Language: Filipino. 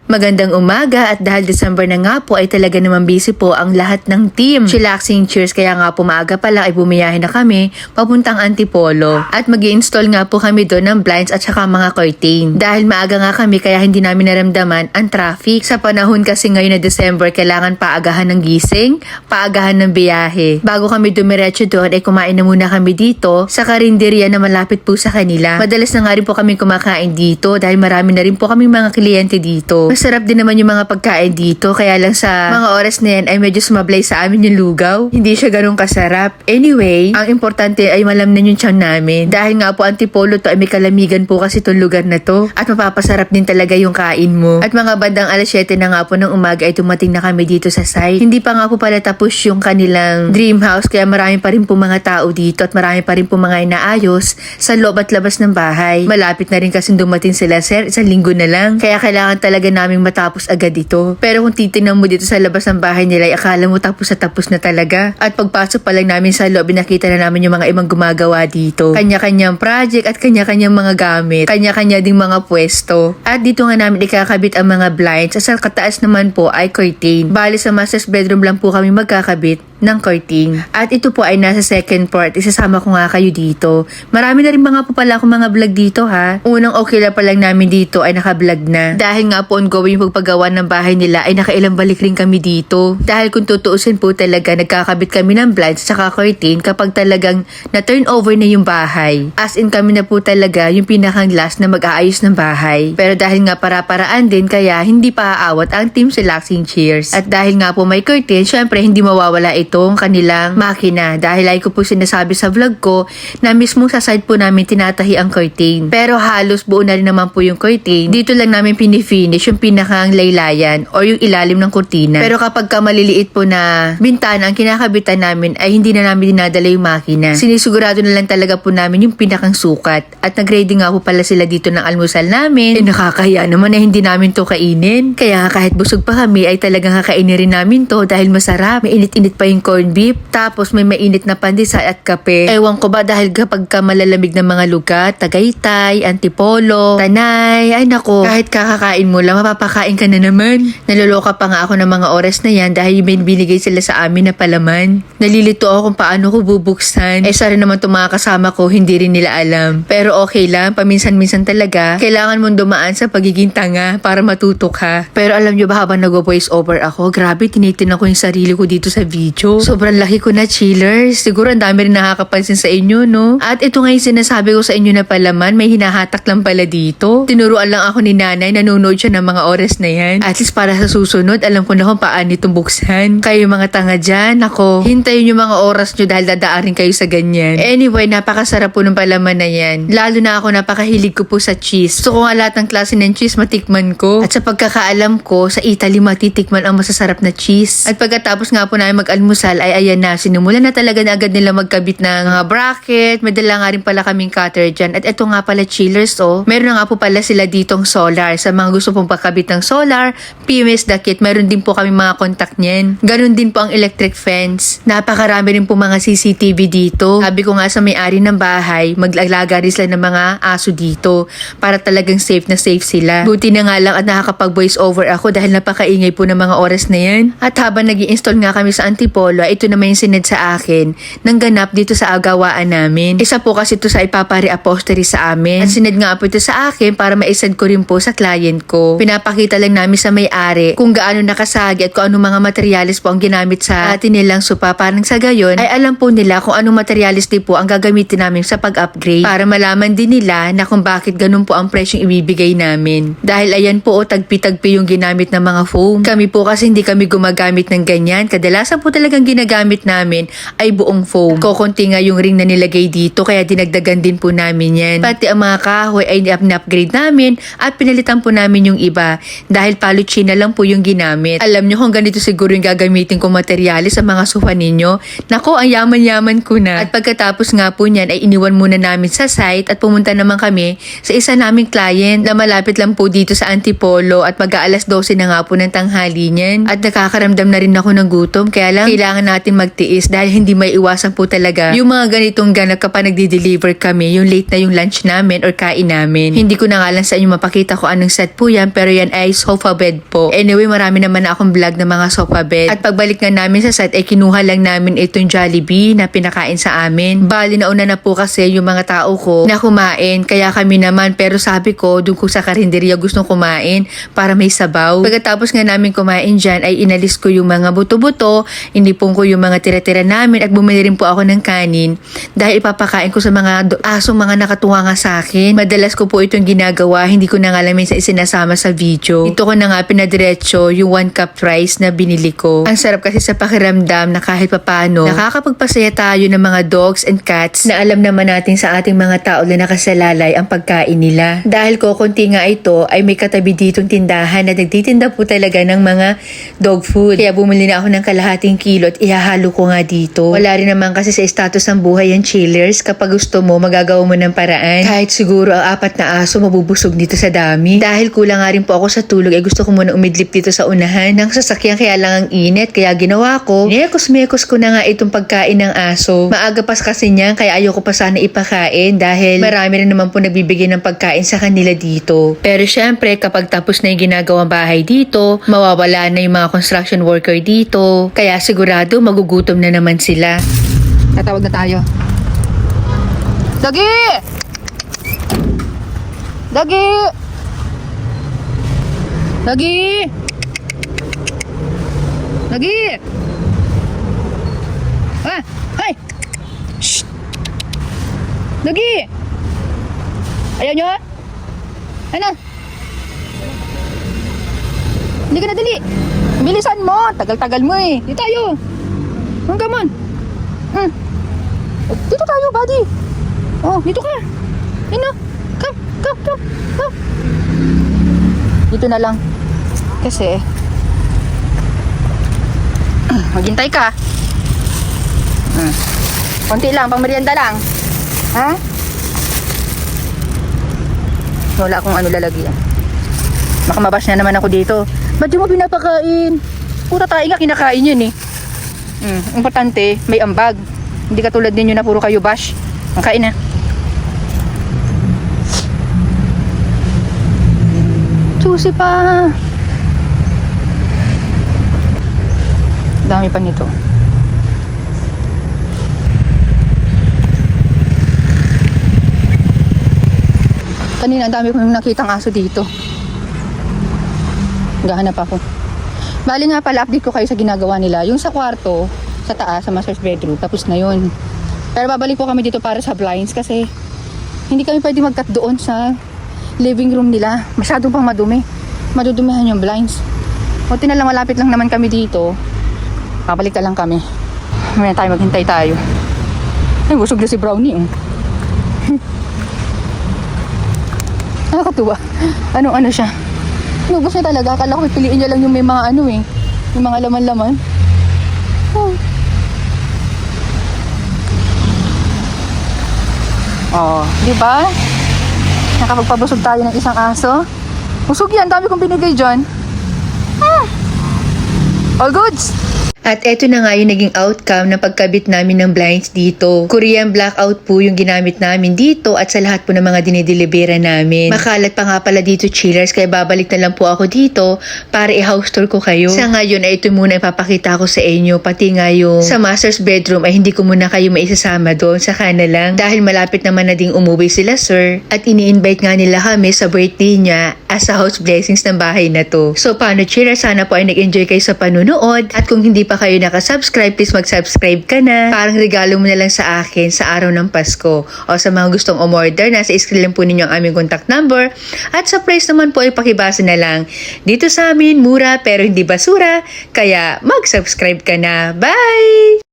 Magandang umaga at dahil December na nga po ay talaga naman busy po ang lahat ng team. Chillaxing cheers kaya nga po maaga pa lang ay bumiyahe na kami papuntang Antipolo. At mag-i-install nga po kami doon ng blinds at saka mga curtain. Dahil maaga nga kami kaya hindi namin naramdaman ang traffic. Sa panahon kasi ngayon na December kailangan paagahan ng gising, paagahan ng biyahe. Bago kami dumiretso doon ay kumain na muna kami dito sa karinderya na malapit po sa kanila. Madalas na nga rin po kami kumakain dito dahil marami na rin po kaming mga kliyente dito. Masarap din naman yung mga pagkain dito kaya lang sa mga oras na yan ay medyo sumablay sa amin yung lugaw. Hindi siya ganun kasarap. Anyway, ang importante ay malamnan yung tiyan namin. Dahil nga po Antipolo to ay may kalamigan po kasi itong lugar na to at mapapasarap din talaga yung kain mo. At mga bandang alas 7 na nga po ng umaga ay tumating na kami dito sa site. Hindi pa nga po pala tapos yung kanilang dream house kaya marami pa rin po mga tao dito at marami pa rin po mga inaayos sa loob at labas ng bahay. Malapit na rin kasi dumating sila sir, isang linggo na lang. Kaya kailangan talaga naming matapos agad ito. Pero kung titingnan mo dito sa labas ng bahay nila, ay akala mo tapos na talaga. At pagpasok pa lang namin sa loob, nakita na namin yung mga ibang gumagawa dito. Kanya-kanyang project at kanya-kanyang mga gamit. Kanya-kanya ding mga pwesto. At dito nga namin ikakabit ang mga blinds. At sa kataas naman po ay curtain. Bali sa master's bedroom lang po kami magkakabit ng curtain. At ito po ay nasa second part. Isasama ko nga kayo dito. Marami na rin mga po pala akong mga vlog dito ha. Unang okay lang pa lang namin dito ay naka-vlog na. Dahil nga po ongoing yung pagpagawa ng bahay nila ay nakailang balik rin kami dito. Dahil kung tutuusin po talaga nagkakabit kami ng blinds saka curtain kapag talagang na-turn over na yung bahay. As in kami na po talaga yung pinakang last na mag-aayos ng bahay. Pero dahil nga para-paraan din kaya hindi pa aawat ang team Chillaxing Cheers. At dahil nga po may curtain, syempre hindi mawawala itong kanilang makina. Dahil ay ko po sinasabi sa vlog ko na mismo sa side po namin tinatahi ang curtain. Pero halos buo na rin naman po yung curtain. Dito lang namin pinifinish yung pinakang laylayan or yung ilalim ng kurtina. Pero kapag ka maliliit po na bintana ang kinakabitan namin ay hindi na namin dinadala yung makina. Sinisigurado na lang talaga po namin yung pinakang sukat. At nag-ready nga po pala sila dito ng almusal namin. Nakakahiya naman na hindi namin to kainin. Kaya kahit busog pa kami ay talagang kakainin rin namin to dahil masarap. May init-init pa yung corned beef. Tapos may mainit na pandesal at kape. Ewan ko ba dahil kapag ka malalamig ng mga lugar, Tagaytay, Antipolo, Tanay, ay nako, kahit kakakain mo lang, mapapakain ka na naman. Naloloka pa nga ako ng mga oras na yan dahil may binigay sila sa amin na palaman. Nalilito ako kung paano ko bubuksan. Sa rin naman itong mga kasama ko, hindi rin nila alam. Pero okay lang, paminsan-minsan talaga, kailangan mong dumaan sa pagiging tanga para matuto ka. Pero alam nyo ba habang nag-voice over ako, grabe, tinitingnan ko yung sarili ko dito sa video. Sobrang laki ko na, chillers. Siguro ang dami rin nakakapansin sa inyo, no? At ito nga yung sinasabi ko sa inyo na palaman, may hinahatak lang pala dito. Tinuruan lang ako ni nanay, nanonood siya ng mga oras na yan. At least para sa susunod, alam ko na kung paano itong buksan. Kayo mga tanga dyan, ako, hintayin yung mga oras nyo dahil dadaarin kayo sa ganyan. Anyway, napakasarap po ng palaman na yan. Lalo na ako, napakahilig ko po sa cheese. So kung lahat ng klase ng cheese, matikman ko. At sa pagkakaalam ko, sa Italy matitikman ang masasarap na cheese. At pagkatapos nga po namin mag-almusal, ay ayan na, sinumulan na talaga na agad nila magkabit ng mga bracket. May dala nga rin pala kaming cutter dyan. At ito nga pala chillers, oh. Meron na nga po pala sila ditong solar. Sa mga gusto pong pakabit ng solar, PMS the kit. Meron din po kami mga contact niyan. Ganon din po ang electric fence. Napakarami rin po mga CCTV dito. Sabi ko nga sa may-ari ng bahay, maglalaga rin sila ng mga aso dito para talagang safe na safe sila. Buti na nga lang at nakakapag-voice over ako dahil napakaingay po ng mga oras na yan. At habang nag-i-install nga kami sa Antipolo, ito naman yung sinad sa akin ng ganap dito sa agawaan namin. Isa po kasi ito sa ipapare-upholstery sa amin. At sinad nga po ito sa akin para maisend ko rin po sa client ko. Pinapakita lang namin sa may-ari kung gaano nakasagi at kung anong mga materyales po ang ginamit sa atin nilang sopa. Parang sa gayon ay alam po nila kung anong materyales din po ang gagamitin namin sa pag-upgrade para malaman din nila na kung bakit ganun po ang presyong ibibigay namin. Dahil ayan po tagpi-tagpi yung ginamit ng mga foam. Kami po kasi hindi kami gumagamit ng ganyan. Kadalasan po talagang ginagamit namin ay buong foam. Kokonti nga yung ring na nilagay dito kaya dinagdagan din po namin yan. Pati ang mga kahoy ay na-upgrade namin at pinalitan po namin yung iba dahil paluchina lang po yung ginamit. Alam nyo kung ganito siguro yung gagamitin kong materyales sa mga sofa ninyo. Nako, ang yaman-yaman ko na. At pagkatapos nga po niyan ay iniwan muna namin sa site at pumunta naman kami sa isa naming client na malapit lang po dito sa Antipolo at mag-aalas 12 na nga po ng tanghali niyan. At nakakaramdam na rin ako ng gutom kaya lang kailangan natin magtiis dahil hindi may iwasan po talaga yung mga ganitong ganap kapag nagdi-deliver kami, yung late na yung lunch namin or kain namin. Hindi ko na nga lang sa inyo mapakita ko anong set po yan, pero yan ay sofa bed po. Anyway, marami naman na akong vlog ng mga sofa bed. At pagbalik nga namin sa set ay kinuha lang namin itong Jollibee na pinakain sa amin. Bali nauna na po kasi yung mga tao ko na kumain, kaya kami naman, pero sabi ko doon ko sa karinderya gustong kumain para may sabaw. Pagkatapos nga namin kumain dyan ay inalis ko yung mga buto-buto, inipon ko yung mga tira-tira namin at bumili rin po ako ng kanin dahil ipapakain ko sa mga asong mga nakatuwa nga sa akin. Madalas ko po itong ginagawa, hindi ko na nga lang minsan isinasama sa video. Ito ko na nga pinadiretso yung 1 cup rice na binili ko. Ang sarap kasi sa pakiramdam na kahit papano nakakapagpasaya tayo ng mga dogs and cats na alam naman natin sa ating mga tao na nakasalalay ang pagkain nila. Dahil ko konti nga ito ay may katabi ditong tindahan na nagtitinda po talaga ng mga dog food. Kaya bumili na ako ng kalahating kilo at ihahalo ko nga dito. Wala rin naman kasi sa status ng buhay ang chillers. Kapag gusto mo, magagawa mo ng paraan. Kahit siguro ang 4 na aso mabubusog dito sa dami. Dahil kulang nga rin po ako sa tulog ay gusto ko muna umidlip dito sa unahan ng sasakyan, kaya lang ang init. Kaya ginawa ko, mekos ko na nga itong pagkain ng aso. Maaga pas kasi niyan kaya ayoko pa sana ipakain dahil marami rin naman po nagbibigay ng pagkain sa kanila dito. Pero syempre kapag tapos na yung ginagawang bahay dito, mawawala na yung mga construction worker dito. Kaya sigurado magugutom na naman sila. Tatawag na tayo. Dagi! Dagi! Dagi! Dagi! Ah! Hay! Shh! Dagi! Ayaw nyo? Ano? Hindi ka na dali. Bilisan mo. Tagal-tagal mo eh. Dito tayo. Come on. Dito tayo, buddy. Oh, dito ka. Come. Dito na lang. Kasi maghintay ka. Konti lang, pang merienda lang. Ha? Wala akong lalagyan. Makamabash na naman ako dito. Ba't di mo pinapakain? Pura tayo nga kinakain yun eh. Importante, may ambag. Hindi katulad ninyo na puro kayo bash. Ang kain na. Juicy pa. Dami pa nito. Kanina ang dami kong nakitang aso dito. Gahanap ako. Bali nga pala, update ko kayo sa ginagawa nila. Yung sa kwarto, sa taas, sa master's bedroom, tapos na yun. Pero babalik ko kami dito para sa blinds kasi hindi kami pwede mag-cut doon sa living room nila. Masyadong pang madumi. Madudumihan yung blinds. Buti na lang, malapit lang naman kami dito. Babalik na lang kami. Mamaya tayo, maghintay tayo. Ay, busog na si Brownie. Nakakatuwa. Ano siya? Nubos niya talaga. Akala ko pipiliin niya lang yung may mga yung mga laman-laman. Oh, di ba? Nakapagpabusog tayo ng isang aso. Busog yan. Dami kong binigay dyan. All goods. At eto na nga yung naging outcome ng pagkabit namin ng blinds dito. Korean blackout po yung ginamit namin dito at sa lahat po ng mga dinedelibera namin. Makalat pa nga pala dito, chillers, kaya babalik na lang po ako dito para i-house tour ko kayo. Sa ngayon ay ito muna ipapakita ko sa inyo, pati nga yung sa master's bedroom ay hindi ko muna kayo maisasama doon, saka na lang dahil malapit naman na ding umuwi sila sir at ini-invite nga nila kami sa birthday niya as a house blessings ng bahay na to. So paano, chillers, sana po ay nag-enjoy kayo sa panunood at kung hindi pa kayo nakasubscribe, please mag-subscribe ka na. Parang regalo mo na lang sa akin sa araw ng Pasko. O sa mga gustong umorder, nasa screen lang po ninyo ang aming contact number. At sa price naman po ay pakibasa na lang. Dito sa amin, mura pero hindi basura. Kaya mag-subscribe ka na. Bye!